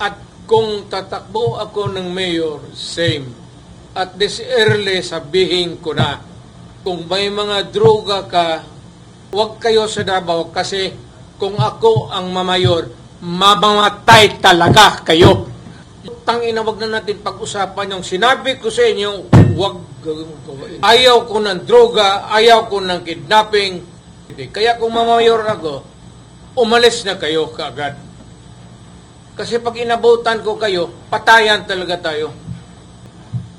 At kung tatakbo ako ng mayor, same. At this early, sabihin ko na, kung may mga droga ka, huwag kayo sa Davao kasi kung ako ang mamayor, mamamatay talaga kayo. Tangina, wag na natin pag-usapan yung sinabi ko sa inyo, wag. Ayaw ko ng droga, ayaw ko ng kidnapping. Kaya kung mamayor ako, umalis na kayo kaagad. Kasi pag inabutan ko kayo, patayan talaga tayo.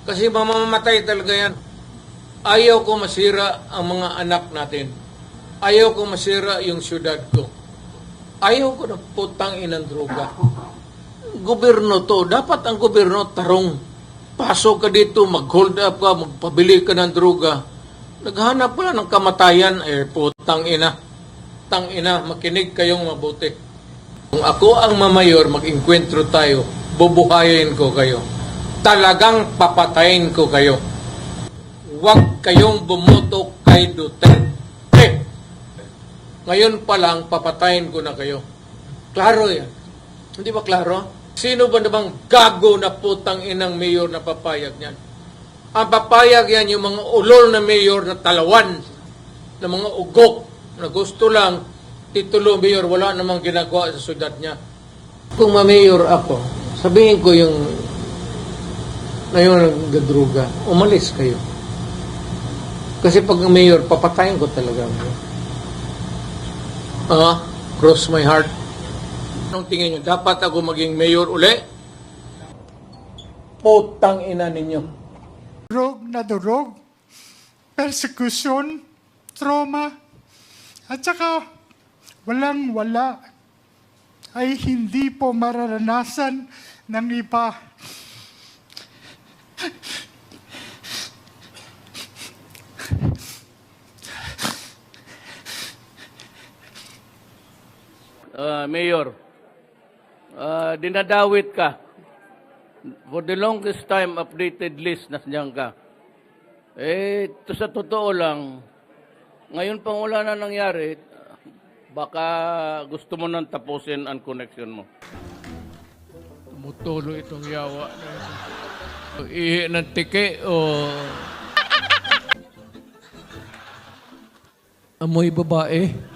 Kasi mamamatay talaga yan. Ayaw ko masira ang mga anak natin. Ayaw ko masira yung syudad ko. Ayaw ko ng putang inang droga. Gobyerno to, dapat ang gobyerno tarong. Pasok ka dito, mag-hold up ka, magpabili ka ng droga. Naghanap pala ng kamatayan, putang ina. Tang ina, makinig kayong mabuti. Kung ako ang mamayor, mag-inkwentro tayo, bubuhayin ko kayo. Talagang papatayin ko kayo. Huwag kayong bumuto kay Duterte. Ngayon pa lang, papatayin ko na kayo. Klaro yan. Hindi ba klaro? Sino ba namang gago na putang inang mayor na papayag niyan? Ang papayag yan yung mga ulol na mayor na talawan, na mga ugok, na gusto lang titulo mayor, wala namang ginagawa sa syudad niya. Kung ma-mayor ako, sabihin ko yung na yung nagdruga, umalis kayo. Kasi pag mayor, papatayin ko talaga. Cross my heart. Anong tingin nyo? Dapat ako maging mayor uli? Putang ina ninyo. Durog na durog, persecution, trauma, at saka walang-wala ay hindi po mararanasan ng iba. Mayor, dinadawit ka. For the longest time, updated list na siyan ka. To sa totoo lang, ngayon pang wala na nangyari, baka gusto mo nang tapusin ang connection mo. Tumutulo itong yawa na ito. Ihi ng tike o amoy babae.